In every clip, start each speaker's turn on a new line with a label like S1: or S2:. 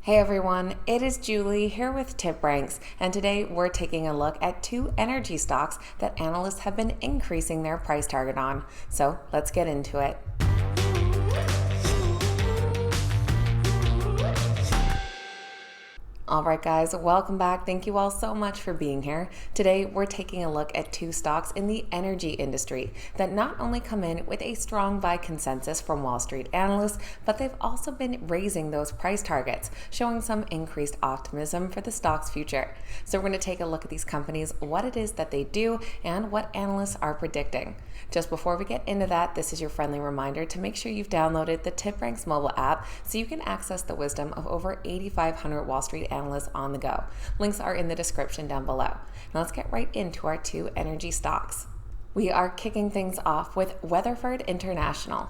S1: Hey everyone, it is Julie here with TipRanks, and today we're taking a look at two energy stocks that analysts have been increasing their price target on. So let's get into it. Alright guys, welcome back. Thank you all so much for being here. Today we're taking a look at two stocks in the energy industry that not only come in with a strong buy consensus from Wall Street analysts, but they've also been raising those price targets, showing some increased optimism for the stock's future. So we're going to take a look at these companies, what it is that they do, and what analysts are predicting. Just before we get into that, this is your friendly reminder to make sure you've downloaded the TipRanks mobile app so you can access the wisdom of over 8,500 Wall Street analysts on the go. Links are in the description down below. Now let's get right into our two energy stocks. We are kicking things off with Weatherford International.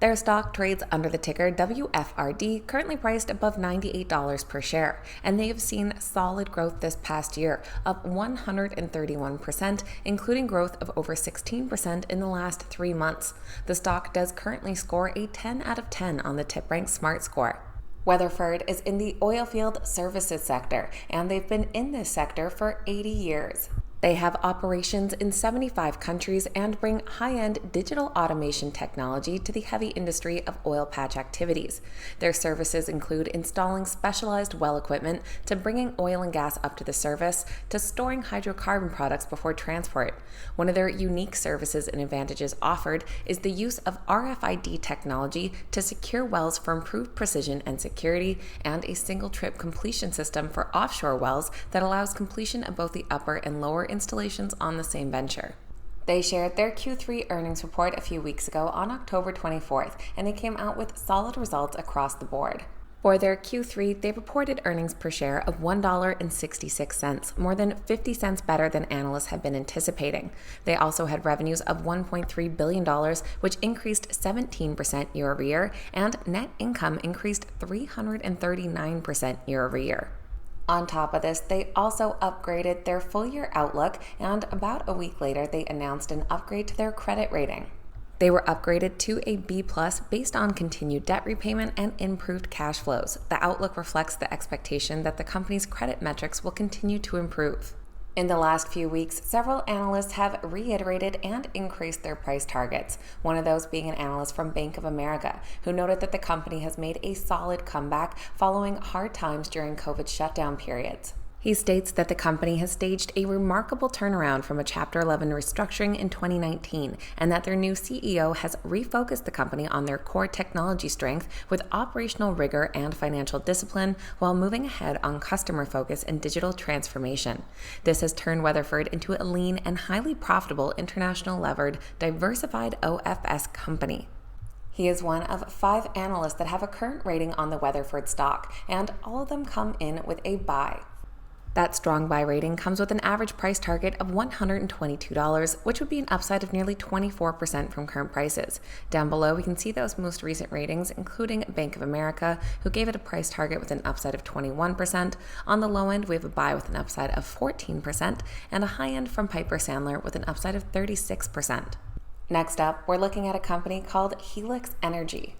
S1: Their stock trades under the ticker WFRD, currently priced above $98 per share, and they have seen solid growth this past year, up 131%, including growth of over 16% in the last 3 months. The stock does currently score a 10 out of 10 on the TipRanks Smart Score. Weatherford is in the oilfield services sector, and they've been in this sector for 80 years. They have operations in 75 countries and bring high-end digital automation technology to the heavy industry of oil patch activities. Their services include installing specialized well equipment to bringing oil and gas up to the surface to storing hydrocarbon products before transport. One of their unique services and advantages offered is the use of RFID technology to secure wells for improved precision and security, and a single-trip completion system for offshore wells that allows completion of both the upper and lower installations on the same venture. They shared their Q3 earnings report a few weeks ago on October 24th, and they came out with solid results across the board. For their Q3, they reported earnings per share of $1.66, more than 50 cents better than analysts had been anticipating. They also had revenues of $1.3 billion, which increased 17% year over year, and net income increased 339% year over year. On top of this, they also upgraded their full-year outlook, and about a week later, they announced an upgrade to their credit rating. They were upgraded to a B+ based on continued debt repayment and improved cash flows. The outlook reflects the expectation that the company's credit metrics will continue to improve. In the last few weeks, several analysts have reiterated and increased their price targets, one of those being an analyst from Bank of America, who noted that the company has made a solid comeback following hard times during COVID shutdown periods. He states that the company has staged a remarkable turnaround from a Chapter 11 restructuring in 2019, and that their new CEO has refocused the company on their core technology strength with operational rigor and financial discipline while moving ahead on customer focus and digital transformation. This has turned Weatherford into a lean and highly profitable international levered, diversified OFS company. He is one of 5 analysts that have a current rating on the Weatherford stock, and all of them come in with a buy. That strong buy rating comes with an average price target of $122, which would be an upside of nearly 24% from current prices. Down below, we can see those most recent ratings, including Bank of America, who gave it a price target with an upside of 21%. On the low end, we have a buy with an upside of 14%, and a high end from Piper Sandler with an upside of 36%. Next up, we're looking at a company called Helix Energy.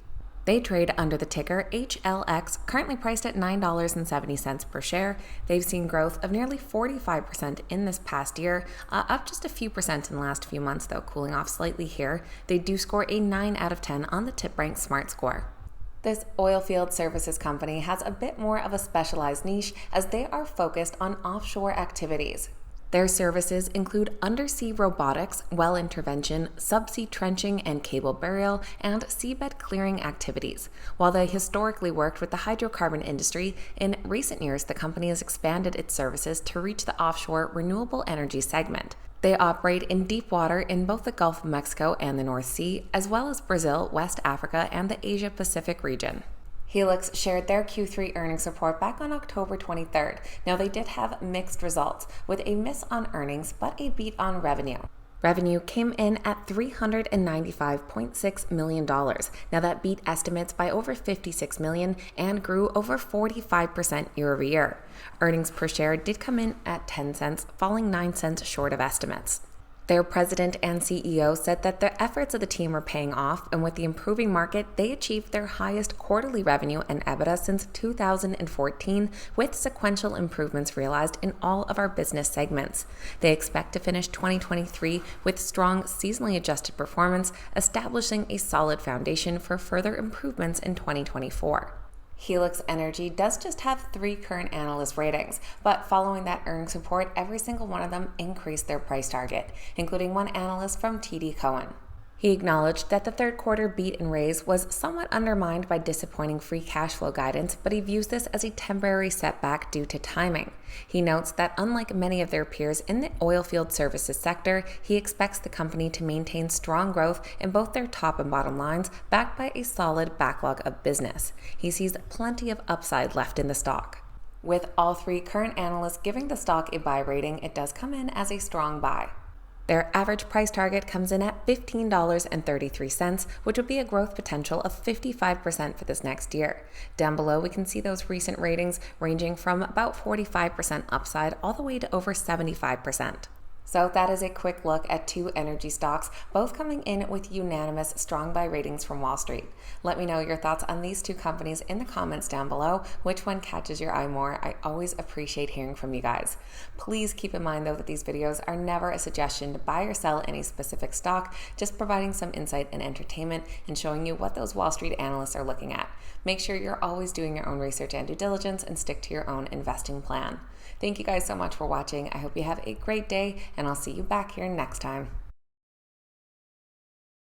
S1: They trade under the ticker HLX, currently priced at $9.70 per share. They've seen growth of nearly 45% in this past year, up just a few percent in the last few months, though cooling off slightly here. They do score a 9 out of 10 on the TipRanks Smart Score. This oilfield services company has a bit more of a specialized niche, as they are focused on offshore activities. Their services include undersea robotics, well intervention, subsea trenching and cable burial, and seabed clearing activities. While they historically worked with the hydrocarbon industry, in recent years the company has expanded its services to reach the offshore renewable energy segment. They operate in deep water in both the Gulf of Mexico and the North Sea, as well as Brazil, West Africa, and the Asia-Pacific region. Helix shared their Q3 earnings report back on October 23rd. Now, they did have mixed results, with a miss on earnings but a beat on revenue. Revenue came in at $395.6 million. Now, that beat estimates by over $56 million and grew over 45% year over year. Earnings per share did come in at 10 cents, falling 9 cents short of estimates. Their president and CEO said that the efforts of the team are paying off, and with the improving market, they achieved their highest quarterly revenue and EBITDA since 2014, with sequential improvements realized in all of our business segments. They expect to finish 2023 with strong seasonally adjusted performance, establishing a solid foundation for further improvements in 2024. Helix Energy does just have 3 current analyst ratings, but following that earnings report, every single one of them increased their price target, including one analyst from TD Cowen. He acknowledged that the third quarter beat and raise was somewhat undermined by disappointing free cash flow guidance, but he views this as a temporary setback due to timing. He notes that unlike many of their peers in the oilfield services sector, he expects the company to maintain strong growth in both their top and bottom lines, backed by a solid backlog of business. He sees plenty of upside left in the stock. With all 3 current analysts giving the stock a buy rating, it does come in as a strong buy. Their average price target comes in at $15.33, which would be a growth potential of 55% for this next year. Down below, we can see those recent ratings ranging from about 45% upside all the way to over 75%. So that is a quick look at 2 energy stocks, both coming in with unanimous strong buy ratings from Wall Street. Let me know your thoughts on these 2 companies in the comments down below. Which one catches your eye more? I always appreciate hearing from you guys. Please keep in mind though that these videos are never a suggestion to buy or sell any specific stock, just providing some insight and entertainment and showing you what those Wall Street analysts are looking at. Make sure you're always doing your own research and due diligence and stick to your own investing plan. Thank you guys so much for watching. I hope you have a great day, and I'll see you back here next time.